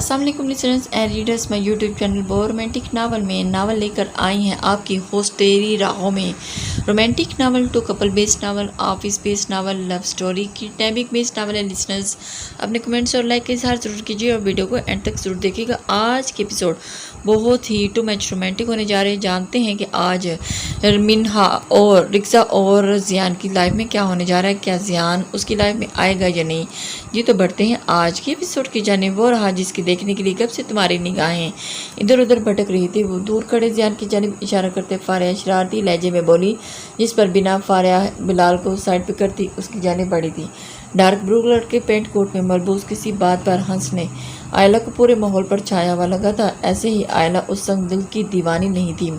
अस्सलाम वालेकुम listeners and readers, मैं यूट्यूब चैनल वो रोमांटिक नावल में नावल लेकर आई हैं आपकी होस्ट तेरी राहों में। Romantic novel two couple based novel, office based novel, love story, kidnapping based novel है। लिसनर्स अपने कमेंट्स और लाइक का इजहार जरूर कीजिए और वीडियो को एंड तक जरूर देखिएगा। आज के एपिसोड बहुत ही टू मच रोमांटिक होने जा रहे हैं। जानते हैं कि आज मिन्हा और रिक्शा और जियान की लाइफ में क्या होने जा रहा है, क्या जियान उसकी लाइफ में आएगा या नहीं। ये तो बढ़ते हैं आज के एपिसोड की जाने। वो रहा जिसकी देखने के लिए कब से तुम्हारी निगाहें इधर उधर भटक रही थी। वो दूर खड़े जियान की जानिब इशारा करते फारिया शरारती लहजे में बोली, जिस पर बिना फारिया बिलाल को साइड पे करती उसकी जानिब बढ़ी थी। डार्क ब्लू कलर के पेंट कोट में मलबूस किसी बात पर हंसने आयला को पूरे माहौल पर छाया हुआ लगा था। ऐसे ही आयला उस संग दिल की दीवानी नहीं थी।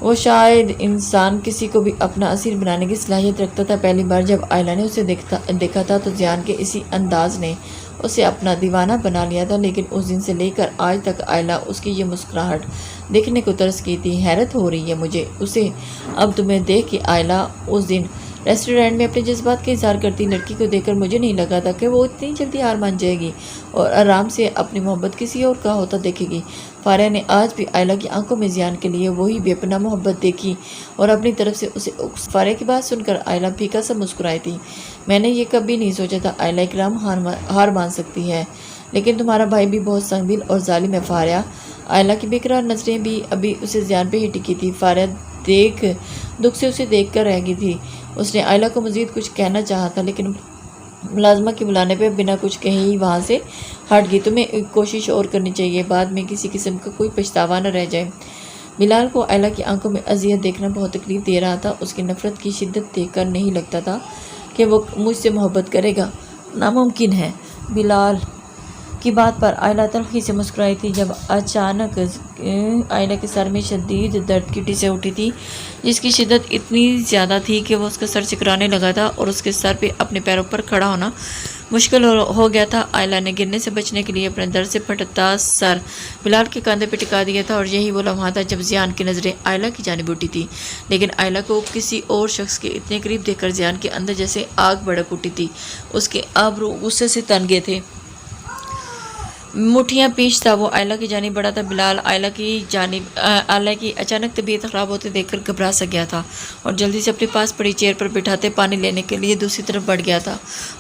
वो शायद इंसान किसी को भी अपना असीर बनाने की सलाहियत रखता था। पहली बार जब आयला ने उसे देखा था तो जियान के इसी अंदाज ने उसे अपना दीवाना बना लिया था। लेकिन उस दिन से लेकर आज तक आयला उसकी ये मुस्कुराहट देखने को तरस की थी। हैरत हो रही है मुझे उसे अब तुम्हें देख के। आयला उस दिन रेस्टोरेंट में अपने जज्बात का इजहार करती लड़की को देखकर मुझे नहीं लगा था कि वो इतनी जल्दी हार मान जाएगी और आराम से अपनी मोहब्बत किसी और का होता देखेगी। फारिया ने आज भी आयला की आंखों में जियान के लिए वही बेपनाह मोहब्बत देखी और अपनी तरफ से उसे फारिया की बात सुनकर आयला फीका सा मुस्कुराई थी। मैंने ये कभी नहीं सोचा था आयला इकराम हार मान सकती है, लेकिन तुम्हारा भाई भी बहुत संगदिल और जालिम है फारिया। आयला की बेकरार नजरें भी अभी उसे जियान पे ही टिकी थी। फारिया दुख से उसे देख कर रह गई थी। उसने आयला को मज़ीद कुछ कहना चाहा था, लेकिन मुलाजमा के बुलाने पे बिना कुछ कहे ही वहाँ से हट गई। तुम्हें एक कोशिश और करनी चाहिए, बाद में किसी किस्म का कोई पछतावा न रह जाए। बिलाल को आयला की आंखों में अजियत देखना बहुत तकलीफ दे रहा था। उसकी नफरत की शिद्दत देखकर नहीं लगता था कि वो मुझसे मोहब्बत करेगा। नामुमकिन है। बिलाल की बात पर आयला तलखी से मुस्कुराई थी जब अचानक आयला के सर में शदीद दर्द की टिसें उठी थी, जिसकी शिद्दत इतनी ज़्यादा थी कि वो उसका सर चकराने लगा था और उसके सर पे अपने पैरों पर खड़ा होना मुश्किल हो गया था। आयला ने गिरने से बचने के लिए अपने दर्द से फटता सर बिलाल के कंधे पे टिका दिया था और यही वो लम्हा था जब जियान की नज़रें आयला की जानिब उठी थी। लेकिन आयला को किसी और शख्स के इतने करीब देखकर जियान के अंदर जैसे आग भड़क उठी थी। उसके आबरू गुस्से से तन गए थे, मुठियाँ पीछ था। वो आयला की जानिब बढ़ा था। बिलाल आयला की अचानक तबीयत ख़राब होते देखकर घबरा सा गया था और जल्दी से अपने पास पड़ी चेयर पर बिठाते पानी लेने के लिए दूसरी तरफ बढ़ गया था।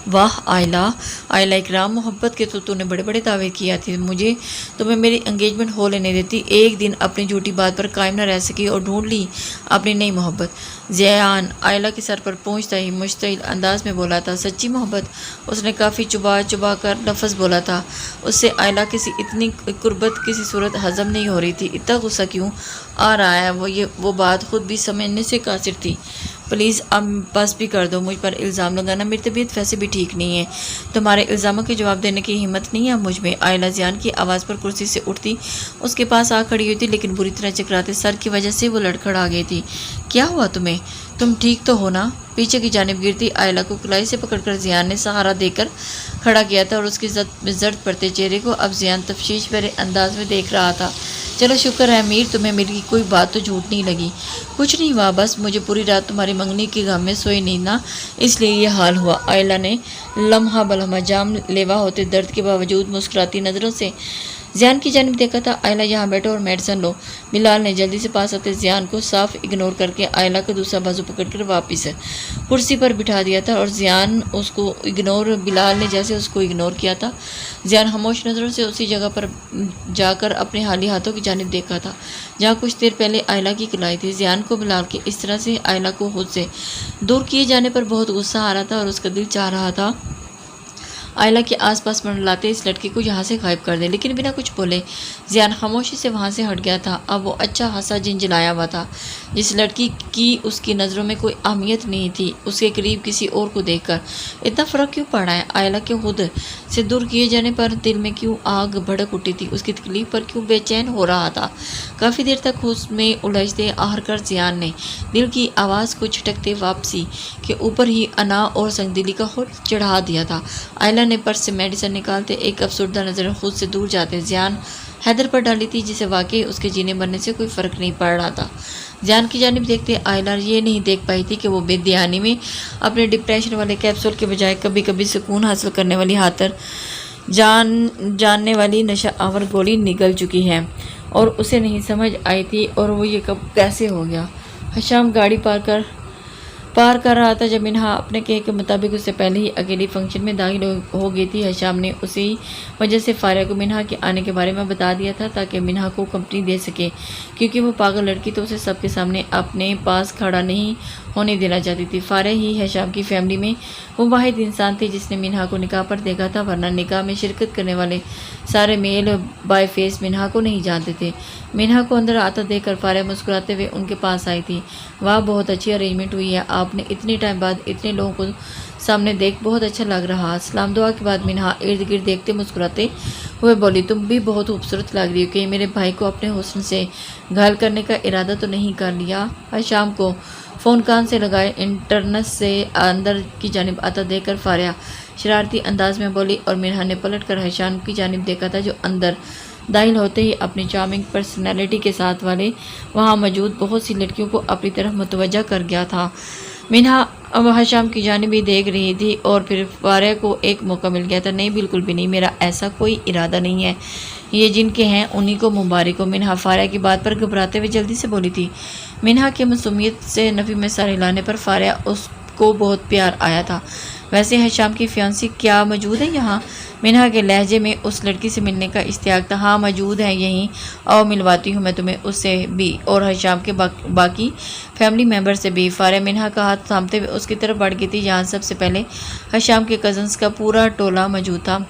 वाह आयला इकराम, मोहब्बत के तो तूने बड़े बड़े दावे किया थे। मुझे तुम्हें मेरी एंगेजमेंट हो लेने देती, एक दिन अपनी झूठी बात पर कायम न रह सकी और ढूंढ ली अपनी नई मोहब्बत। जियान आयला के सर पर पहुँचता ही मुश्तिल अंदाज में बोला था, सच्ची मोहब्बत। उसने काफ़ी चुबा कर लफ्ज़ बोला था। उससे आयला किसी इतनी कुर्बत किसी सूरत हजम नहीं हो रही थी। इतना गुस्सा क्यों आ रहा है वो बात खुद भी समझने से कासिर थी। प्लीज़ अब बस भी कर दो, मुझ पर इल्ज़ाम लगाना मेरी तबीयत वैसे भी ठीक नहीं है। तुम्हारे इल्ज़ामों के जवाब देने की हिम्मत नहीं है मुझ में। आयला जियान की आवाज़ पर कुर्सी से उठती उसके पास आ खड़ी हुई थी, लेकिन बुरी तरह चकराते सर की वजह से वो लड़खड़ा गई थी। क्या हुआ तुम्हें? तुम ठीक तो हो ना? पीछे की जानिब गिरती आयला को कलाई से पकड़कर जियान ने सहारा देकर खड़ा किया था और उसकी जर्द पड़ते चेहरे को अब जियान तफ्शीश भरे अंदाज में देख रहा था। चलो शुक्र है मीर, तुम्हें मेरी कोई बात तो झूठ नहीं लगी। कुछ नहीं हुआ, बस मुझे पूरी रात तुम्हारी मंगनी की गम में सोई नहीं ना, इसलिए ये हाल हुआ। आयला ने लम्हा बलम्हा जाम लेवा होते दर्द के बावजूद मुस्कुराती नज़रों से जियान की जानिब देखा था। आयला यहाँ बैठो और मेडिसिन लो। बिलाल ने जल्दी से पास आते जियान को साफ इग्नोर करके आयला का दूसरा बाजू पकड़कर वापस कुर्सी पर बिठा दिया था और जियान उसको बिलाल ने जैसे उसको इग्नोर किया था। जियान खामोश नज़रों से उसी जगह पर जाकर अपने हाली हाथों की जानिब देखा था जहाँ कुछ देर पहले आयला की कलाई थी। जियान को बिलाल के इस तरह से आयला को खुद से दूर किए जाने पर बहुत गुस्सा आ रहा था और उसका दिल चाह रहा था आयला के आसपास मंडलाते इस लड़की को यहाँ से गायब कर दे, लेकिन बिना कुछ बोले जियान खामोशी से वहाँ से हट गया था। अब वो अच्छा खासा झिंझलाया हुआ था। जिस लड़की की उसकी नज़रों में कोई अहमियत नहीं थी, उसके करीब किसी और को देखकर इतना फ़र्क क्यों पड़ रहा है? आयला के खुद से दूर किए जाने पर दिल में क्यों आग भड़क उठी थी? उसकी तकलीफ पर क्यों बेचैन हो रहा था? काफ़ी देर तक उसमें उलझते आखिरकार जियान ने दिल की आवाज़ को छिटकते वापसी के ऊपर ही अना और संगदिली का खुद चढ़ा दिया था। आयला ने पर्स से मेडिसिन निकालते एक अफसरदा नज़र खुद से दूर जाते जियान हैदर पर डाली थी, जिसे वाकई उसके जीने मरने से कोई फ़र्क नहीं पड़ रहा था। जियान की जानिब देखते आयला ये नहीं देख पाई थी कि वो बेध्यानी में अपने डिप्रेशन वाले कैप्सूल के बजाय कभी कभी सुकून हासिल करने वाली जानने वाली नशा आवर गोली निकल चुकी है और उसे नहीं समझ आई थी और वो ये कब कैसे हो गया। हशाम गाड़ी पार कर रहा था जब मिन्हा अपने कहे के मुताबिक उससे पहले ही अकेली फंक्शन में दाखिल हो गई थी। हशाम ने उसी वजह से फारिया को मिन्हा के आने के बारे में बता दिया था ताकि मिन्हा को कंपनी दे सके, क्योंकि वो पागल लड़की तो उसे सबके सामने अपने पास खड़ा नहीं होने देना चाहती थी। फारिया ही हशाम की फैमिली में वो वाहिद इंसान थी जिसने मिन्हा को निकाह पर देखा था, वरना निकाह में शिरकत करने वाले सारे मेल बाय फेस मिन्हा को नहीं जानते थे। मिन्हा को अंदर आता देखकर फारिया मुस्कुराते हुए उनके पास आई थी। वाह, बहुत अच्छी अरेंजमेंट हुई है, आपने इतने टाइम बाद इतने लोगों को सामने देख बहुत अच्छा लग रहा। सलाम दुआ के बाद मिन्हा इर्द गिर्द देखते मुस्कुराते हुए बोली, तुम भी बहुत खूबसूरत लग रही हो, कि मेरे भाई को अपने हुस्न से घायल करने का इरादा तो नहीं कर लिया। शाम को फ़ोन कान से लगाए इंटरनेट से अंदर की जानिब आता देखकर फारिया शरारती अंदाज में बोली और मिन्हा ने पलट कर हशाम की जानिब देखा था, जो अंदर दाखिल होते ही अपनी चार्मिंग पर्सनैलिटी के साथ वाले वहाँ मौजूद बहुत सी लड़कियों को अपनी तरफ मुतवज्जा कर गया था। मिन्हा अब हशाम की जानिब भी देख रही थी और फिर फारिया को एक मौका मिल गया था। नहीं, बिल्कुल भी नहीं, मेरा ऐसा कोई इरादा नहीं है, ये जिनके हैं उन्हीं को मुबारक हो। मिन्हा फारिया की बात पर घबराते हुए जल्दी से बोली थी। मिन्हा के मासूमियत से नफ़ी में सर हिलाने पर फारिया उसको बहुत प्यार आया था। वैसे हशाम की फियांसी क्या मौजूद है यहाँ? मिन्हा के लहजे में उस लड़की से मिलने का इश्तियाक था। हाँ, मौजूद है यहीं, और मिलवाती हूँ मैं तुम्हें उससे भी और हशाम के बाकी फैमिली मेम्बर से भी। फारिया मिन्हा का हाथ थामते हुए उसकी तरफ बढ़ गई थी, जहाँ सबसे पहले हशाम के कज़न्स का पूरा टोला मौजूद था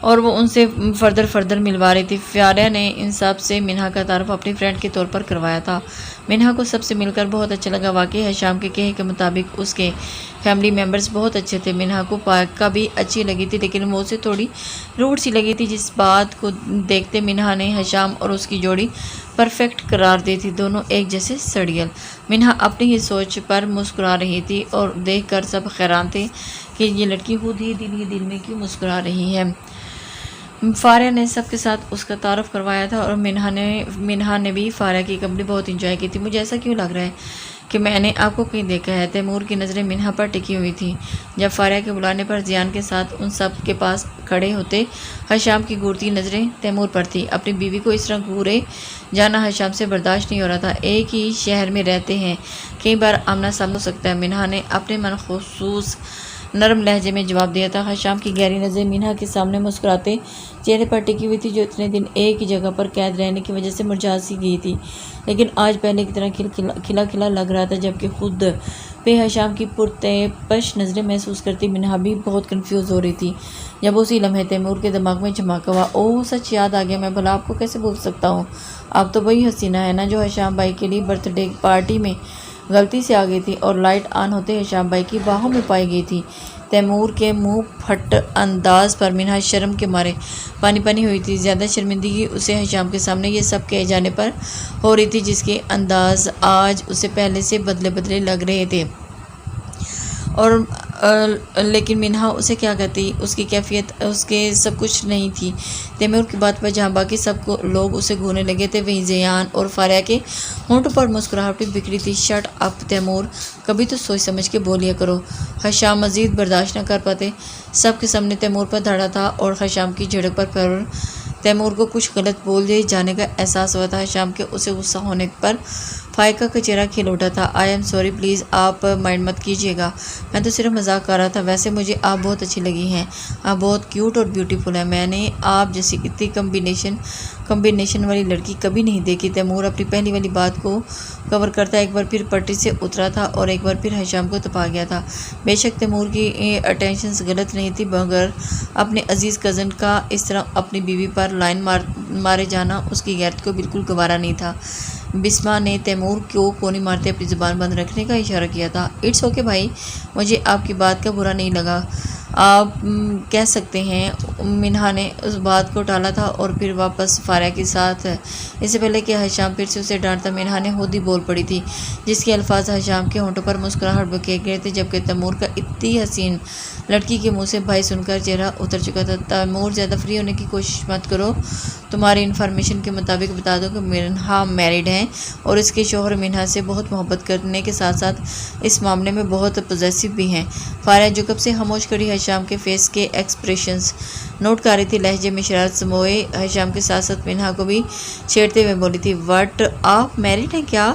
और वो उनसे फर्दर मिलवा रही थी। फारिया ने इंसाफ से मिन्हा का तारुफ अपनी फ्रेंड के तौर पर करवाया था। मिन्हा को सबसे मिलकर बहुत अच्छा लगा। वाकई हशाम के कहे के मुताबिक उसके फैमिली मेम्बर्स बहुत अच्छे थे। मिन्हा को पाका भी अच्छी लगी थी, लेकिन वो उसे थोड़ी रूड सी लगी थी, जिस बात को देखते मिन्हा ने हशाम और उसकी जोड़ी परफेक्ट करार दी थी, दोनों एक जैसे सड़ियल। मिन्हा अपनी ही सोच पर मुस्कुरा रही थी और देखकर सब हैरान थे कि ये लड़की खुद ही दिल में क्यों मुस्कुरा रही है। फारिया ने सबके साथ उसका तारुफ करवाया था और मिन्हा ने भी फारिया की कंपनी बहुत इंजॉय की थी। मुझे ऐसा क्यों लग रहा है कि मैंने आपको कहीं देखा है। तैमूर की नज़रें मिन्हा पर टिकी हुई थी। जब फारिया के बुलाने पर जियान के साथ उन सब के पास खड़े होते, हशाम की घूरती नज़रें तैमूर पर थी। अपनी बीवी को इस तरह घूरे जाना हशाम से बर्दाश्त नहीं हो रहा था। एक ही शहर में रहते हैं, कई बार आमना सामना हो सकता है। मिन्हा ने अपने मनखसूस नरम लहजे में जवाब दिया था। हशाम की गहरी नज़रें मिन्हा के सामने मुस्कुराते चेहरे पर टिकी हुई थी, जो इतने दिन एक ही जगह पर कैद रहने की वजह से मुरझा सी गई थी, लेकिन आज पहले की तरह खिला लग रहा था। जबकि खुद पे हशाम की पुरतपश नज़रें महसूस करती मिन्हा भी बहुत कंफ्यूज हो रही थी। जब उसी लम्हे तैमूर के दिमाग में झमाका हुआ, ओह सच याद आ गया, मैं भला आपको कैसे भूल सकता हूँ। आप तो वही हसीना है ना जो हशाम भाई के लिए बर्थडे पार्टी में गलती से आ गई थी और लाइट ऑन होते हशाम भाई की बाहों में पाई गई थी। तैमूर के मुंह फट अंदाज पर मिन्हा शर्म के मारे पानी हुई थी। ज़्यादा शर्मिंदगी उसे हशाम के सामने ये सब कहे जाने पर हो रही थी, जिसके अंदाज आज उसे पहले से बदले लग रहे थे। और लेकिन मिन्हा उसे क्या कहती, उसकी कैफियत उसके सब कुछ नहीं थी। तैमूर की बात पर जहाँ बाकी सब लोग उसे घूरने लगे थे, वहीं जियान और फारिया के होंठों पर मुस्कुराहट भी बिखरी थी। शट अप तैमूर, कभी तो सोच समझ के बोलिया करो। हशाम मज़ीद बर्दाश्त न कर पाते सबके सामने तैमूर पर धड़ा था और हशाम की झड़क पर तैमूर को कुछ गलत बोल दिए जाने का एहसास हुआ था। हशाम के उसे गुस्सा होने पर फाइका का चेहरा खिल उठा था। आई एम सॉरी, प्लीज़ आप माइंड मत कीजिएगा, मैं तो सिर्फ मजाक कर रहा था। वैसे मुझे आप बहुत अच्छी लगी हैं, आप बहुत क्यूट और ब्यूटीफुल हैं। मैंने आप जैसी इतनी कम्बिनेशन वाली लड़की कभी नहीं देखी। तैमूर अपनी पहली वाली बात को कवर करता एक बार फिर पटरी से उतरा था और एक बार फिर हशाम को तपा गया था। बेशक तैमूर की अटेंशंस गलत नहीं थी, मगर अपने अजीज़ कज़न का इस तरह अपनी बीवी पर लाइन मारे जाना उसकी गैरत को बिल्कुल गवारा नहीं था। बिस्मा ने तैमूर को कोनी मारते अपनी ज़ुबान बंद रखने का इशारा किया था। इट्स ओके भाई, मुझे आपकी बात का बुरा नहीं लगा, आप कह सकते हैं। मिन्हा ने उस बात को टाला था और फिर वापस फारिया के साथ इससे पहले कि हशाम फिर से उसे डांटता, मिन्हा ने खुद ही बोल पड़ी थी, जिसके अल्फाज हशाम के होंठों पर मुस्कुराहट बके गए थे। जबकि तैमूर का इतनी हसीन लड़की के मुंह से भाई सुनकर चेहरा उतर चुका था। तैमूर, ज़्यादा फ्री होने की कोशिश मत करो, تمہاری انفارمیشن کے مطابق بتا دو کہ منہا میرڈ ہیں اور اس کے شوہر منہا سے بہت محبت کرنے کے ساتھ ساتھ اس معاملے میں بہت پوزیسو بھی ہیں۔ فاریہ جو کب سے خاموش کھڑی حشام کے فیس کے ایکسپریشنز نوٹ کر رہی تھی، لہجے میں شرارت سموئے حشام کے ساتھ ساتھ منہا کو بھی چھیڑتے ہوئے بولی تھی، "وٹ، آپ میرڈ ہیں کیا؟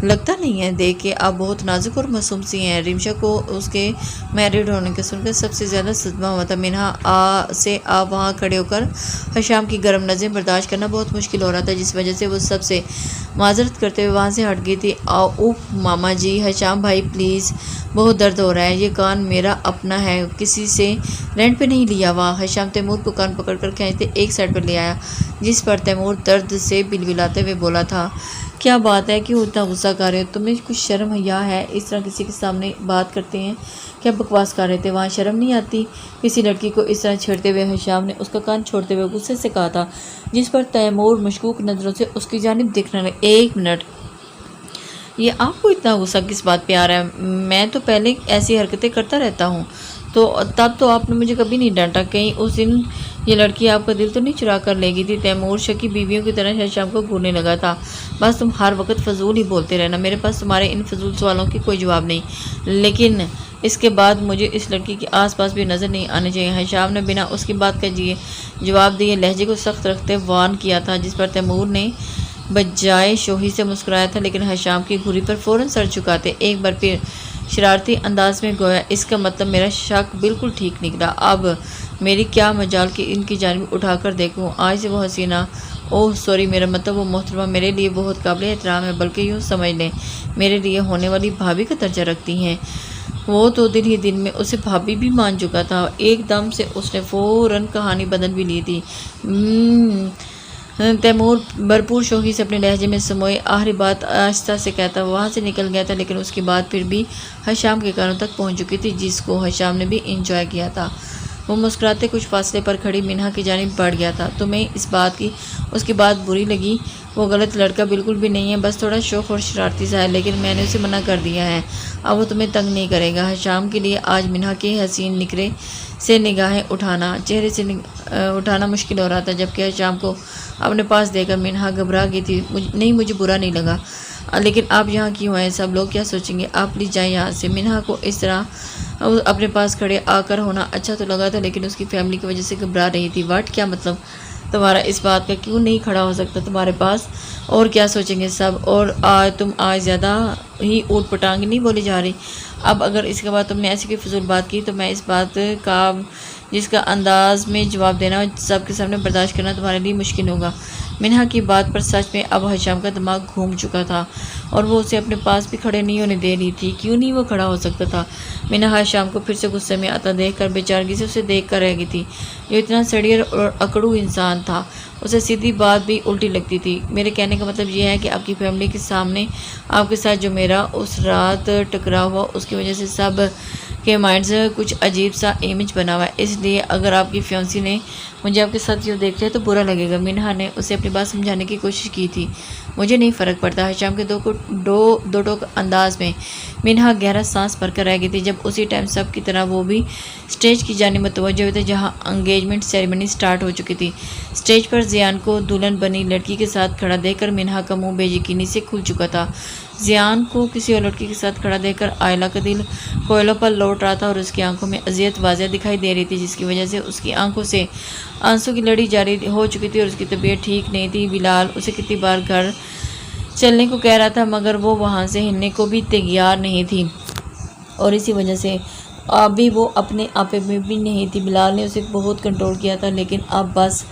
لگتا نہیں ہے، دیکھ کے آپ بہت نازک اور معصوم سی ہیں۔" رمشا کو اس کے میرڈ ہونے کے سن کر سب سے زیادہ صدمہ ہوا تھا۔ منہا سے آپ وہاں کھڑے ہو کر حشام کی گرم نظریں برداشت کرنا بہت مشکل ہو رہا تھا، جس وجہ سے وہ سب سے معذرت کرتے ہوئے وہاں سے ہٹ گئی تھی۔ اوف ماما جی، حشام بھائی پلیز، بہت درد ہو رہا ہے، یہ کان میرا اپنا ہے، کسی سے رینٹ پہ نہیں لیا ہوا۔ حشام تیمور کو کان پکڑ کر کھینچتے ایک سائڈ پر لے آیا، جس پر تیمور درد سے بلبلاتے ہوئے بولا تھا، "کیا بات ہے، کیوں اتنا غصہ کر رہے ہو؟ تمہیں کچھ شرم حیا ہے؟ اس طرح کسی کے سامنے بات کرتے ہیں؟ کیا بکواس کر رہے تھے؟ وہاں شرم نہیں آتی؟" کسی لڑکی کو اس طرح چھیڑتے ہوئے حشام نے اس کا کان چھوڑتے ہوئے غصے سے کہا تھا، جس پر تیمور مشکوک نظروں سے اس کی جانب دیکھنے لگے۔ "ایک منٹ، یہ آپ کو اتنا غصہ کس بات پہ آ رہا ہے؟ میں تو پہلے ایسی حرکتیں کرتا رہتا ہوں، تب تو آپ نے مجھے کبھی نہیں ڈانٹا۔ کہیں اس دن یہ لڑکی آپ کا دل تو نہیں چرا کر لے گئی تھی؟" تیمور شکی بیویوں کی طرح حشام کو گھورنے لگا تھا۔ "بس تم ہر وقت فضول ہی بولتے رہنا، میرے پاس تمہارے ان فضول سوالوں کی کوئی جواب نہیں، لیکن اس کے بعد مجھے اس لڑکی کے آس پاس بھی نظر نہیں آنے چاہیے۔" حشام نے بنا اس کی بات کا جواب دیے لہجے کو سخت رکھتے وارن کیا تھا، جس پر تیمور نے بجائے شوخی سے مسکرایا تھا، لیکن حشام کی گھوری پر فوراً سر جھکاتے ایک بار پھر شرارتی انداز میں گویا، "اس کا مطلب میرا شک بالکل ٹھیک نکلا، اب میری کیا مجال کہ ان کی جانب اٹھا کر دیکھوں۔ آج سے وہ حسینہ، اوہ سوری، میرا مطلب وہ محترمہ میرے لیے بہت قابل احترام ہے، بلکہ یوں سمجھ لیں میرے لیے ہونے والی بھابھی کا درجہ رکھتی ہیں۔" وہ تو دن ہی دن میں اسے بھابھی بھی مان چکا تھا۔ ایک دم سے اس نے فوراً کہانی بدل بھی لی تھی۔ تیمور بھرپور شوخی سے اپنے لہجے میں سموئے آخری بات آہستہ سے کہتا وہاں سے نکل گیا تھا، لیکن اس کی بات پھر بھی حشام کے کانوں تک پہنچ چکی تھی، جس کو حشام نے بھی انجوائے کیا تھا۔ وہ مسکراتے کچھ فاصلے پر کھڑی منہا کی جانب بڑھ گیا تھا۔ "تمہیں اس کی بات بری لگی؟ وہ غلط لڑکا بالکل بھی نہیں ہے، بس تھوڑا شوخ اور شرارتی سا ہے، لیکن میں نے اسے منع کر دیا ہے، اب وہ تمہیں تنگ نہیں کرے گا۔" حشام کے لیے آج منہا کے حسین نکرے سے نگاہیں چہرے سے اٹھانا مشکل ہو رہا تھا، جبکہ حشام کو اپنے پاس دیکھ کر منہا گھبرا گئی تھی۔ "نہیں، مجھے برا نہیں لگا، لیکن آپ یہاں کیوں آئے؟ سب لوگ کیا سوچیں گے؟ آپ پلیز جائیں یہاں سے۔" منہا کو اس طرح اپنے پاس کھڑے آ کر ہونا اچھا تو لگا تھا، لیکن اس کی فیملی کی وجہ سے گھبرا رہی تھی۔ "وٹ، کیا مطلب تمہارا اس بات کا؟ کیوں نہیں کھڑا ہو سکتا تمہارے پاس؟ اور کیا سوچیں گے سب؟ اور تم آج زیادہ ہی اوٹ پٹانگ نہیں بولی جا رہی؟ اب اگر اس کے بعد تم نے ایسی کوئی فضول بات کی تو میں اس بات کا جس کا انداز میں جواب دینا سب کے سامنے برداشت کرنا تمہارے لیے مشکل ہوگا۔ منہا کی بات پر سچ میں اب حشام کا دماغ گھوم چکا تھا اور وہ اسے اپنے پاس بھی کھڑے نہیں ہونے دے رہی تھی۔ کیوں نہیں وہ کھڑا ہو سکتا تھا؟ منہا حشام کو پھر سے غصے میں آتا دیکھ کر بے چارگی سے اسے دیکھ کر رہ گئی تھی، جو اتنا سڑیئر اور اکڑو انسان تھا۔ اسے سیدھی بات بھی الٹی لگتی تھی۔ میرے کہنے کا مطلب یہ ہے کہ آپ کی فیملی کے سامنے آپ کے ساتھ جو میرا اس رات ٹکراؤ ہوا، اس کی وجہ سے سب کے مائنڈز کچھ عجیب سا امیج بنا ہوا ہے، اس لیے اگر آپ کی فیونسی نے مجھے آپ کے ساتھ یوں دیکھ لیا تو برا لگے گا۔ منہا نے اسے اپنی بات سمجھانے کی کوشش کی تھی۔ مجھے نہیں فرق پڑتا۔ حشام کے دو ٹوک انداز میں منہا گہرا سانس بھر کر رہ گئی تھی۔ جب اسی ٹائم سب کی طرح وہ بھی اسٹیج کی جانب متوجہ ہوئے تھے، جہاں انگیجمنٹ سیریمنی سٹارٹ ہو چکی تھی۔ اسٹیج پر زیان کو دلہن بنی لڑکی کے ساتھ کھڑا دیکھ کر منہا کا منہ بے یقینی سے کھل چکا تھا۔ زیان کو کسی اور لڑکی کے ساتھ کھڑا دیکھ کر آئلہ کا دل کوئلوں پر لوٹ رہا تھا اور اس کی آنکھوں میں اذیت واضح دکھائی دے رہی تھی، جس کی وجہ سے اس کی آنکھوں سے آنسوں کی لڑی جاری ہو چکی تھی اور اس کی طبیعت ٹھیک نہیں تھی۔ بلال اسے کتنی بار گھر چلنے کو کہہ رہا تھا، مگر وہ وہاں سے ہلنے کو بھی تیار نہیں تھی اور اسی وجہ سے ابھی وہ اپنے آپے میں بھی نہیں تھی۔ بلال نے اسے بہت کنٹرول کیا تھا، لیکن اب بس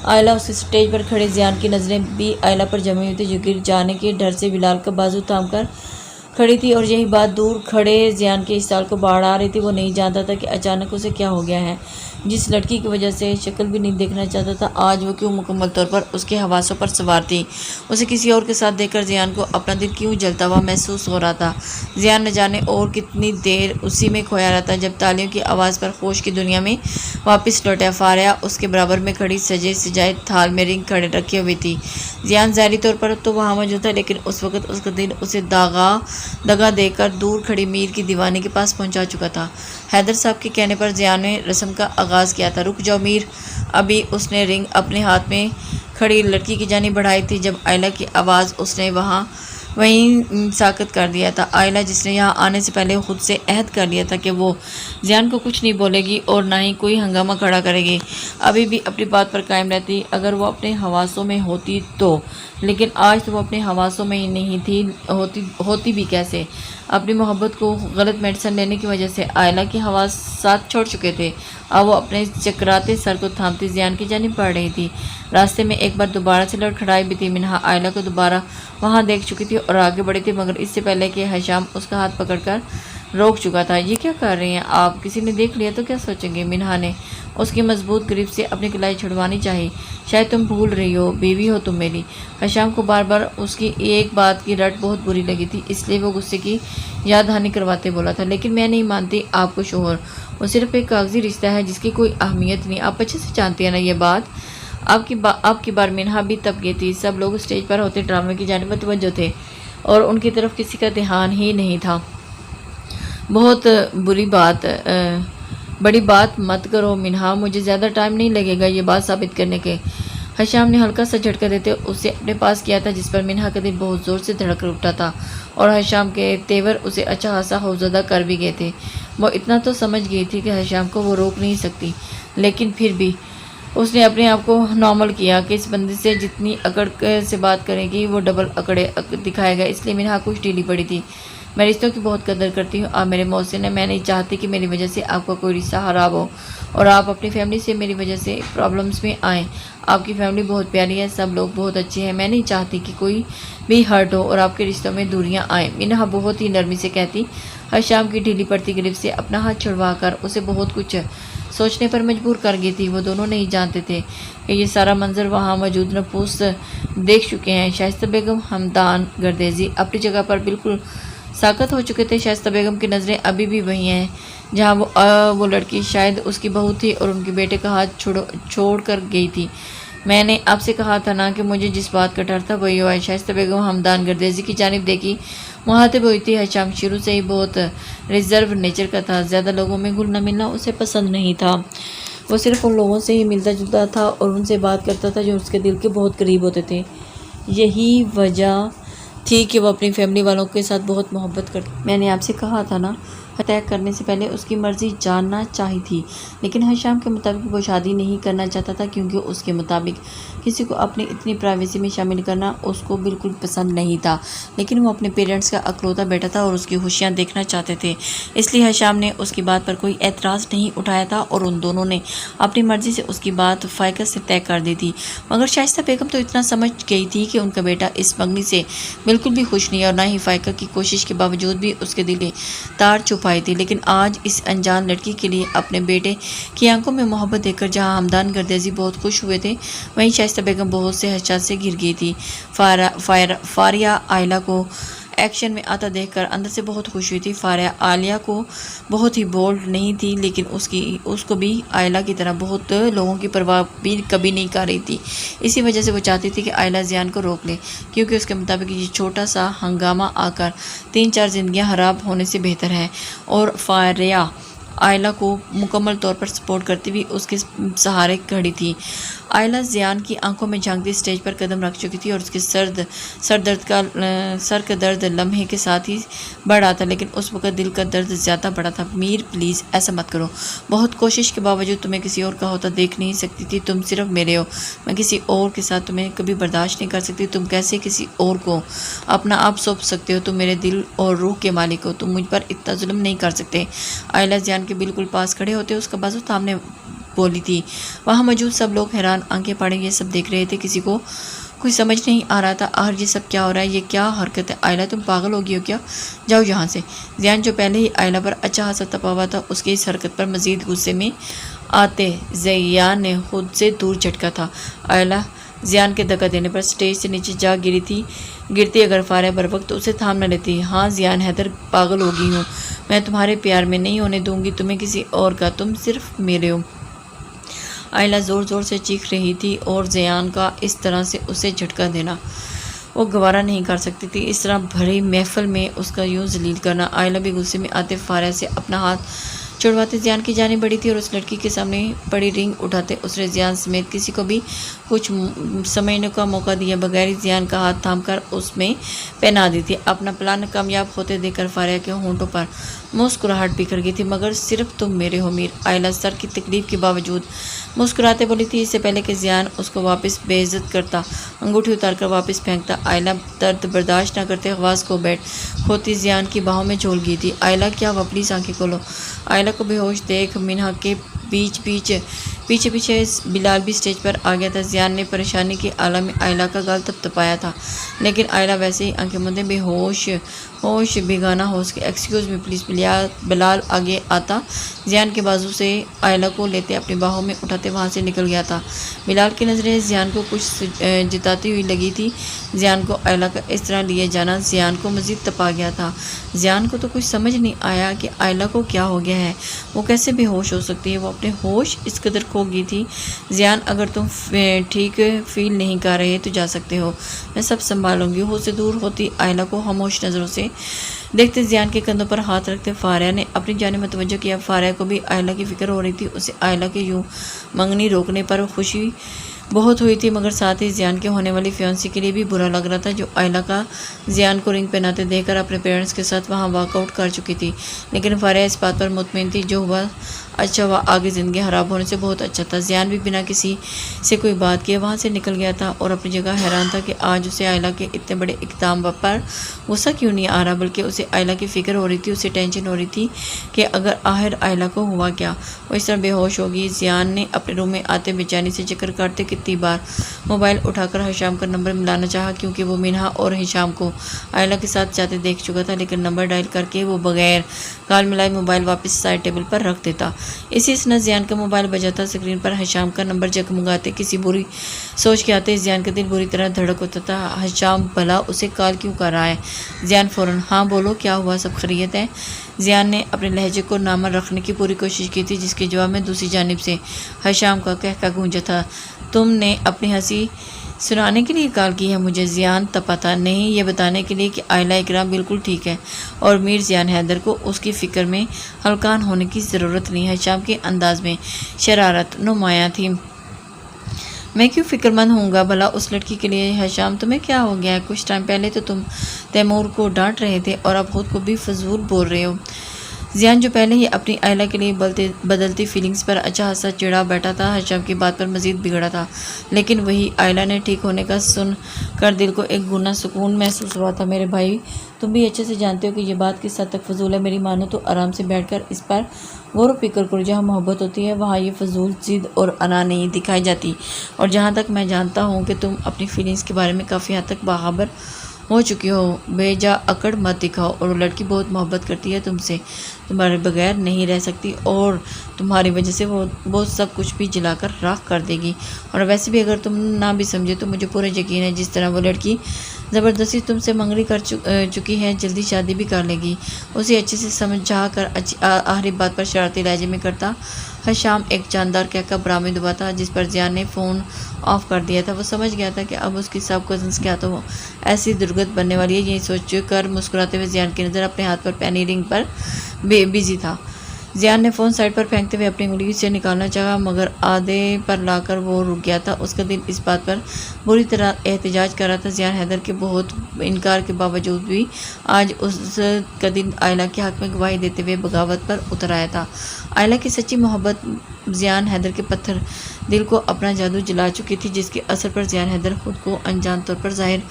آئلہ اس اسٹیج پر کھڑے زیان کی نظریں بھی آئلہ پر جمی ہوئی تھی، جو گر جانے کے ڈر سے بلال کا بازو تھام کر کھڑی تھی، اور یہی بات دور کھڑے زیان کے اس سال کو باڑھ آ رہی تھی۔ وہ نہیں جانتا تھا کہ اچانک اسے کیا ہو گیا ہے۔ جس لڑکی کی وجہ سے شکل بھی نہیں دیکھنا چاہتا تھا، آج وہ کیوں مکمل طور پر اس کے حواسوں پر سوار تھی۔ اسے کسی اور کے ساتھ دیکھ کر زیان کو اپنا دل کیوں جلتا ہوا محسوس ہو رہا تھا۔ زیان نہ جانے اور کتنی دیر اسی میں کھویا رہتا، جب تالیوں کی آواز پر خوش کی دنیا میں واپس لوٹا۔ فاریہ اس کے برابر میں کھڑی سجے سجائے تھال میں رنگ رکھے ہوئے تھی۔ زیان ظاہری طور پر تو وہاں موجود تھا، لیکن اس وقت اس کا دل اسے دگا دے کر دور کھڑی میر کی دیوانی کے پاس پہنچا چکا تھا۔ حیدر صاحب کے کہنے پر زیان نے رسم کا آغاز کیا تھا۔ رک جاؤ میر، ابھی اس نے رنگ اپنے ہاتھ میں کھڑی لڑکی کی جانب بڑھائی تھی جب آئلہ کی آواز اس نے وہیں ساکت کر دیا تھا۔ آئلہ جس نے یہاں آنے سے پہلے خود سے عہد کر لیا تھا کہ وہ زیان کو کچھ نہیں بولے گی اور نہ ہی کوئی ہنگامہ کھڑا کرے گی، ابھی بھی اپنی بات پر قائم رہتی اگر وہ اپنے حواسوں میں ہوتی تو، لیکن آج تو وہ اپنے حواسوں میں ہی نہیں تھی، ہوتی بھی کیسے؟ اپنی محبت کو غلط میڈیسن لینے کی وجہ سے آئلہ کے حواسات چھوڑ چکے تھے۔ اب وہ اپنے چکراتے سر کو تھامتی زیان کی جانب بڑھ رہی تھی۔ راستے میں ایک بار دوبارہ سے لڑکھڑائی بھی تھی۔ منہا آئلہ کو دوبارہ وہاں دیکھ چکی تھی اور آگے بڑھی تھی، مگر اس سے پہلے کہ حشام اس کا ہاتھ پکڑ کر روک چکا تھا۔ یہ کیا کر رہی ہیں آپ؟ کسی نے دیکھ لیا تو کیا سوچیں گے؟ منہا نے اس کی مضبوط گرفت سے اپنی کلائی چھڑوانی چاہی۔ شاید تم بھول رہی ہو، بیوی ہو تم میری۔ حشام کو بار بار اس کی ایک بات کی رٹ بہت بری لگی تھی، اس لیے وہ غصے کی یاد دہانی کرواتے بولا تھا، لیکن میں نہیں مانتی آپ کو شوہر، وہ صرف ایک کاغذی رشتہ ہے جس کی کوئی اہمیت نہیں، آپ اچھے سے جانتے ہیں نا یہ بات۔ آپ کی بار منہا بھی تب گئی تھی، سب لوگ اسٹیج پر ہوتے ڈرامے کی جانب متوجہ تھے اور ان کی طرف کسی کا دھیان ہی نہیں تھا۔ بہت بڑی بات مت کرو منہا، مجھے زیادہ ٹائم نہیں لگے گا یہ بات ثابت کرنے کے۔ حشام نے ہلکا سا جھٹکا دیتے اسے اپنے پاس کیا تھا، جس پر منہا کا دل بہت زور سے دھڑک اٹھا تھا اور حشام کے تیور اسے اچھا خاصا خوفزدہ کر بھی گئے تھے۔ وہ اتنا تو سمجھ گئی تھی کہ حشام کو وہ روک نہیں سکتی، لیکن پھر بھی اس نے اپنے آپ کو نارمل کیا کہ اس بندے سے جتنی اکڑ سے بات کرے گی وہ ڈبل اکڑے دکھائے گا، اس لیے منہا کچھ ڈھیلی پڑی تھی۔ میں رشتوں کی بہت قدر کرتی ہوں، آپ میرے محسن ہیں، میں نہیں چاہتی کہ میری وجہ سے آپ کا کوئی رشتہ خراب ہو اور آپ اپنی فیملی سے میری وجہ سے پرابلمس میں آئیں۔ آپ کی فیملی بہت پیاری ہے، سب لوگ بہت اچھے ہیں، میں نہیں چاہتی کہ کوئی بھی ہرٹ ہو اور آپ کے رشتوں میں دوریاں آئیں، منہا بہت ہی نرمی سے کہتی۔ حشام کی ڈھیلی پڑتی گرفت سے اپنا ہاتھ چھڑوا کر اسے بہت کچھ سوچنے پر مجبور کر گئی تھی۔ وہ دونوں نہیں جانتے تھے کہ یہ سارا منظر وہاں موجود نفوس دیکھ چکے ہیں۔ شائستہ بیگم حمدان گردیزی اپنی جگہ پر بالکل ساکت ہو چکے تھے۔ شائستہ بیگم کی نظریں ابھی بھی وہی ہیں جہاں وہ لڑکی شاید اس کی بہو تھی اور ان کے بیٹے کا ہاتھ چھوڑ کر گئی تھی۔ میں نے آپ سے کہا تھا نا کہ مجھے جس بات کا ڈر تھا وہی ہوا ہے۔ شائستہ بیگم حمدان گردیزی کی جانب دیکھی، مخاطب ہوئی تھی۔ حشام شروع سے ہی بہت ریزرو نیچر کا تھا، زیادہ لوگوں میں گھلنا ملنا اسے پسند نہیں تھا۔ وہ صرف ان لوگوں سے ہی ملتا جلتا تھا اور ان سے بات کرتا تھا جو اس کے دل کے بہت قریب ہوتے تھے۔ یہی وجہ تھی کہ وہ اپنی فیملی والوں کے ساتھ بہت محبت کرتی۔ میں نے آپ سے کہا تھا نا، طے کرنے سے پہلے اس کی مرضی جاننا چاہی تھی، لیکن حشام کے مطابق وہ شادی نہیں کرنا چاہتا تھا کیونکہ اس کے مطابق کسی کو اپنی اتنی پرائیویسی میں شامل کرنا اس کو بالکل پسند نہیں تھا، لیکن وہ اپنے پیرنٹس کا اکلوتا بیٹا تھا اور اس کی خوشیاں دیکھنا چاہتے تھے، اس لیے حشام نے اس کی بات پر کوئی اعتراض نہیں اٹھایا تھا اور ان دونوں نے اپنی مرضی سے اس کی بات فائقہ سے طے کر دی تھی۔ مگر شائستہ بیگم تو اتنا سمجھ گئی تھی کہ ان کا بیٹا اس منگنی سے بالکل بھی خوش نہیں اور نہ ہی فائقہ کی کوشش کے باوجود بھی اس کے دل کے تار چھپائی تھی، لیکن آج اس انجان لڑکی کے لیے اپنے بیٹے کی آنکھوں میں محبت دیکھ کر جہاں حمدان گردیزی بہت خوش ہوئے تھے، وہیں شائستہ بیگم بہت سے حشرات سے گر گئی تھی۔ فاریہ آئلہ کو ایکشن میں آتا دیکھ کر اندر سے بہت خوش ہوئی تھی۔ فاریہ عالیہ کو بہت ہی بولڈ نہیں تھی، لیکن اس کو بھی آئلہ کی طرح بہت لوگوں کی پرواہ بھی کبھی نہیں کر رہی تھی، اسی وجہ سے وہ چاہتی تھی کہ آئلہ زیان کو روک لے، کیونکہ اس کے مطابق یہ چھوٹا سا ہنگامہ آ کر 3-4 زندگیاں خراب ہونے سے بہتر ہے، اور فاریہ آئلہ کو مکمل طور پر سپورٹ کرتی ہوئی اس کے سہارے کھڑی تھی۔ آئلہ زیان کی آنکھوں میں جھانکتی اسٹیج پر قدم رکھ چکی تھی اور اس کے سر کا درد لمحے کے ساتھ ہی بڑھ رہا تھا، لیکن اس وقت دل کا درد زیادہ بڑا تھا۔ میر پلیز ایسا مت کرو، بہت کوشش کے باوجود تمہیں کسی اور کا ہوتا دیکھ نہیں سکتی تھی، تم صرف میرے ہو، میں کسی اور کے ساتھ تمہیں کبھی برداشت نہیں کر سکتی، تم کیسے کسی اور کو اپنا آپ سونپ سکتے ہو، تم میرے دل اور روح کے مالک ہو، تم مجھ پر اتنا ظلم نہیں کر سکتے۔ آئلہ زیان کے بالکل پاس کھڑے ہوتے اس کا بازو تھامنے بولی تھی۔ وہاں موجود سب لوگ حیران آنکھیں پاڑے یہ سب دیکھ رہے تھے، کسی کو کچھ سمجھ نہیں آ رہا تھا، آخر یہ سب کیا ہو رہا ہے، یہ کیا حرکت ہے؟ آئلہ تم پاگل ہو گئی ہو کیا؟ جاؤ یہاں سے۔ زیان جو پہلے ہی آئلہ پر اچھا خاصا تپا ہوا تھا، اس کی اس حرکت پر مزید غصے میں آتے زیان نے خود سے دور جھٹکا تھا۔ آئلہ زیان کے دھکا دینے پر سٹیج سے نیچے جا گری تھی، گرتی اگر فاریہ بر وقت اسے تھام نہ لیتی۔ ہاں زیان حیدر، پاگل ہو گئی ہوں میں، تمہارے پیار میں نہیں ہونے دوں گی تمہیں کسی اور کا، تم صرف میرے ہو۔ آئلہ زور زور سے چیخ رہی تھی اور زیان کا اس طرح سے اسے جھٹکا دینا وہ گوارا نہیں کر سکتی تھی، اس طرح بھری محفل میں اس کا یوں ذلیل کرنا۔ آئلہ بھی غصے میں آتے فاریہ سے اپنا ہاتھ छुड़वाते जियान की जाने बड़ी थी और उस लड़की के सामने पड़ी रिंग उठाते उसने जियान समेत किसी को भी कुछ समझने का मौका दिए बगैर ही जियान का हाथ थामकर उसमें पहना दी थी। अपना प्लान कामयाब होते देखकर फारिया के होंठों पर मुस्कुराहट बिखर गई थी। मगर सिर्फ तुम मेरे हो मीर, आयला सर की तकलीफ के बावजूद मुस्कुराते बोली थी। इससे पहले कि जियान उसको वापस बेइज्जत करता, अंगूठी उतारकर वापस फेंकता, आयला दर्द बर्दाश्त न करते खवास को बैठ खोती जियान की बाहों में झूल गई थी। आयला क्या आप अपनी आंखें खोलो। आयला को बेहोश देख मिन्हा के पीछे पीछे बिलाल भी स्टेज पर आ गया था। जियान ने परेशानी की आलम में आयला का गाल थपथपाया था, लेकिन आयला वैसे ही आंखें मूंदे बेहोश होश बेगाना होश के एक्सक्यूज़ में प्लीज़ बिलाल आगे आता जियान के बाजू से आयला को लेते अपनी बाहों में उठाते वहाँ से निकल गया था। बिलाल की नज़रें जियान को कुछ जिताती हुई लगी थी। जियान को आयला का इस तरह लिए जाना जियान को मज़ीद तपा गया था। जियान को तो कुछ समझ नहीं आया कि आयला को क्या हो गया है, वो कैसे बेहोश हो सकती है। वो अपने होश इस कदर खो गई थी। जियान अगर तुम ठीक फील नहीं कर रहे तो जा सकते हो, मैं सब संभालूंगी। हो से दूर होती आयला को खामोश नज़रों से देखते जियान के कंधों पर हाथ रखते फारिया ने अपनी जाने मतवज्जो किया। फारिया को भी आयला की फिक्र हो रही थी। उसे आयला के यूं मंगनी रोकने पर खुशी बहुत हुई थी, मगर साथ ही जियान के होने वाली फियांसी के लिए भी बुरा लग रहा था, जो आयला का जियान को रिंग पहनाते देखकर अपने पेरेंट्स के साथ वहां वॉकआउट कर चुकी थी। लेकिन फारिया इस बात पर मुतमईन थी, जो हुआ अच्छा हुआ, आगे ज़िंदगी खराब होने से बहुत अच्छा था। जियान भी बिना किसी से कोई बात किए वहाँ से निकल गया था और अपनी जगह हैरान था कि आज उसे आयला के इतने बड़े इक़दाम पर गुस्सा क्यों नहीं आ रहा, बल्कि उसे आयला की फ़िक्र हो रही थी। उसे टेंशन हो रही थी कि अगर आखिर आयला को हुआ क्या। वो इस तरह बेहोश होगी। जियान ने अपने रूम में आते बेचैनी से जिक्र करते कितनी बार मोबाइल उठाकर हिशाम का नंबर मिलाना चाहा, क्योंकि वो मिन्हा और हिशाम को आयला के साथ जाते देख चुका था, लेकिन नंबर डायल करके वो बगैर कॉल मिलाए मोबाइल वापस साइड टेबल पर रख देता। इसी समय जियान का मोबाइल बजा था। स्क्रीन पर हिशाम का नंबर जगमगाते किसी बुरी सोच के आते जियान का दिल बुरी तरह धड़क होता था। हिशाम भला उसे कॉल क्यों कर रहा है। जियान फौरन हाँ बोलो, क्या हुआ, सब खैरियत है। जियान ने अपने लहजे को नामर रखने की पूरी कोशिश की थी, जिसके जवाब में दूसरी जानिब से हिशाम का कहका गूंजा था। तुमने अपनी हंसी सुनाने के लिए कॉल की है मुझे। जियान तपा नहीं, ये बताने के लिए कि आयला इकराम बिल्कुल ठीक है और मीर जियान हैदर को उसकी फ़िक्र में हल्कान होने की ज़रूरत नहीं है। हिशाम के अंदाज में शरारत नुमायां थी। मैं क्यों फ़िक्रमंद होऊंगा भला उस लड़की के लिए। हिशाम तुम्हें क्या हो गया है? कुछ टाइम पहले तो तुम तैमूर को डांट रहे थे और अब खुद को भी फजूल बोल रहे हो। जियान जो पहले ही अपनी आयला के लिए बदलती फीलिंग्स पर अच्छा खासा चिढ़ा बैठा था, हिशाम की बात पर मजीद बिगड़ा था। लेकिन वही आयला ने ठीक होने का सुन कर दिल को एक गुना सुकून महसूस हुआ था। मेरे भाई, तुम भी अच्छे से जानते हो कि ये बात किस हद तक फजूल है। मेरी मानो तो आराम से बैठकर इस पर गौर व फिक्र करो। जहाँ मोहब्बत होती है वहाँ ये फजूल जिद और अना नहीं दिखाई जाती। और जहाँ तक मैं जानता हूँ कि तुम अपनी फीलिंग्स के बारे में काफ़ी हद तक बाखबर हो चुकी हो। बेजा अकड़ मत दिखाओ। और वो लड़की बहुत मोहब्बत करती है तुमसे, तुम्हारे बगैर नहीं रह सकती और तुम्हारी वजह से वो सब कुछ भी जलाकर राख कर देगी। और वैसे भी अगर तुम ना भी समझे तो मुझे पूरा यकीन है जिस तरह वो लड़की ज़बरदस्ती तुमसे मंगनी कर चुकी है, जल्दी शादी भी कर लेगी। उसे अच्छे से समझा कर आखिरी बात पर शरारती लहजे में करता हिशाम एक जानदार कहकर बरामद हुआ था, जिस पर जियान ने फ़ोन ऑफ कर दिया था। वो समझ गया था कि अब उसकी सब कज़न्स क्या तो ऐसी दुर्गत बनने वाली है। यही सोच कर मुस्कुराते हुए जियान की नज़र अपने हाथ पर पहनी रिंग पर बिजी था। जियान ने फ़ोन साइड पर फेंकते हुए अपनी उंगली से निकालना चाहा, मगर आधे पर लाकर वो रुक गया था। उसका दिल इस बात पर बुरी तरह एहतजाज कर रहा था। जियान हैदर के बहुत इनकार के बावजूद भी आज उसका दिन आयला के हक़ में गवाही देते हुए बगावत पर उतर आया था। आयला की सच्ची मोहब्बत जियान हैदर के पत्थर दिल को अपना जादू जला चुकी थी, जिसके असर पर जियान हैदर खुद को अनजान तौर पर जाहिर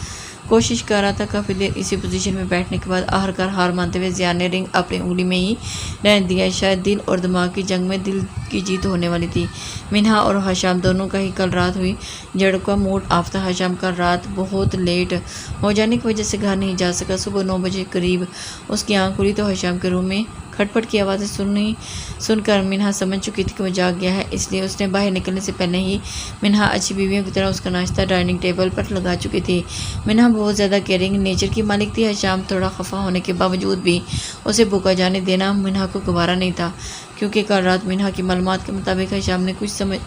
कोशिश कर रहा था। काफ़ी देर इसी पोजीशन में बैठने के बाद आखिरकार हार मानते हुए जियान ने रिंग अपनी उंगली में ही रहने दिया। शायद दिल और दिमाग की जंग में दिल की जीत होने वाली थी। मिन्हा और हिशाम दोनों का ही कल रात हुई जड़ का मूड ऑफ था। हिशाम कल रात बहुत लेट हो जाने की वजह से घर नहीं जा सका। सुबह 9 बजे करीब उसकी आँख खुली तो हिशाम के रूम में खटपट की आवाज़ें सुनकर मिन्हा समझ चुकी थी कि वो जाग गया है, इसलिए उसने बाहर निकलने से पहले ही मिन्हा अच्छी बीवियों की तरह उसका नाश्ता डाइनिंग टेबल पर लगा चुकी थी। मिन्हा बहुत ज़्यादा केयरिंग नेचर की मालिक थी। हिशाम थोड़ा खफा होने के बावजूद भी उसे भूखा जाने देना मिन्हा को गवारा नहीं था, کیونکہ کل رات منہا کی معلومات کے مطابق ہشام نے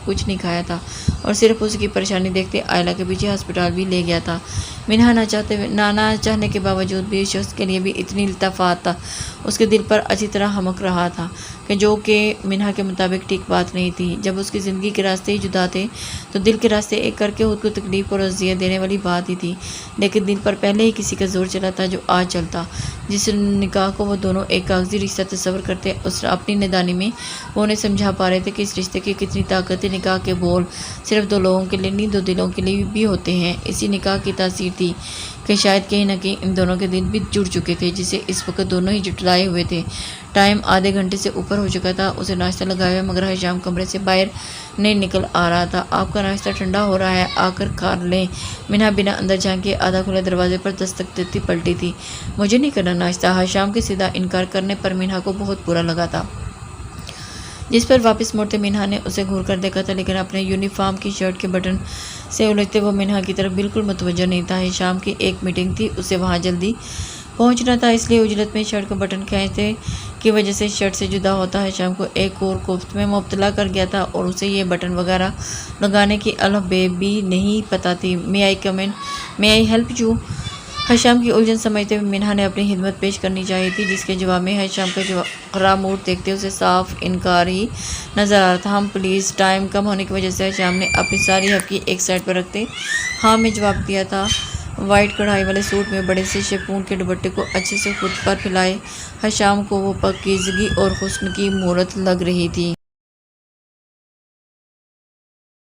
کچھ نہیں کھایا تھا اور صرف اس کی پریشانی دیکھتے آئلہ کے پیچھے ہسپتال بھی لے گیا تھا۔ منہا نہ چاہنے کے باوجود بھی اس شخص کے لیے بھی اتنی التفات اس کے دل پر اچھی طرح ہمک رہا تھا کہ جو کہ منہا کے مطابق ٹھیک بات نہیں تھی۔ جب اس کی زندگی کے راستے ہی جدا تھے تو دل کے راستے ایک کر کے خود کو تکلیف اور اذیت دینے والی بات ہی تھی، لیکن دل پر پہلے ہی کسی کا زور چلا تھا جو آج چلتا۔ جس نکاح کو وہ دونوں ایک کاغذی رشتہ تصور کرتے، اس اپنی نادانی میں وہ انہیں سمجھا پا رہے تھے کہ اس رشتے کی کتنی طاقت ہے۔ نکاح کے بول صرف دو لوگوں کے لیے نہیں، دو دلوں کے لیے بھی ہوتے ہیں۔ اسی نکاح کی تاثیر تھی کہ شاید کہیں نہ کہیں ان دونوں کے دل بھی جڑ چکے تھے، جسے اس وقت دونوں ہی جٹلائے ہوئے تھے۔ ٹائم آدھے گھنٹے سے اوپر ہو چکا تھا اسے ناشتہ لگایا ہوا، مگر ہشام کمرے سے باہر نہیں نکل آ رہا تھا۔ آپ کا ناشتہ ٹھنڈا ہو رہا ہے، آ کر کھا لیں۔ منہا بنا اندر جھانکے آدھا کھلے دروازے پر دستک دیتی پلٹی تھی۔ مجھے نہیں کرنا ناشتہ۔ ہشام کے سیدھا انکار کرنے پر منہا کو بہت برا لگا تھا۔ جس پر واپس موڑتے منہا نے اسے گھور کر دیکھا تھا، لیکن اپنے یونیفارم کی شرٹ کے بٹن سے الجھتے وہ منہا کی طرف بالکل متوجہ نہیں تھا۔ ہشام کی ایک میٹنگ تھی، اسے وہاں جلدی پہنچنا تھا، اس لیے عجلت میں شرٹ کا بٹن کھینچنے کی وجہ سے شرٹ سے جدا ہوتا ہشام کو ایک اور کوفت میں مبتلا کر گیا تھا اور اسے یہ بٹن وغیرہ لگانے کی الف بے بھی نہیں پتہ تھی۔ "May I come in? May I help you?" ہشام کی الجھن سمجھتے ہوئے منہا نے اپنی خدمت پیش کرنی چاہی تھی، جس کے جواب میں ہشام کا خراب موڈ دیکھتے اسے صاف انکار ہی نظر آ رہا تھا۔ "ہم پلیز۔" ٹائم کم ہونے کی وجہ سے ہشام نے اپنی ساری ہفکی ایک سائڈ پر رکھتے ہاں میں جواب دیا تھا۔ وائٹ کڑھائی والے سوٹ میں بڑے سے شیفون کے دوپٹے کو اچھے سے خود پر پھیلائے ہشام کو وہ پاکیزگی اور حسن کی مورت لگ رہی تھی۔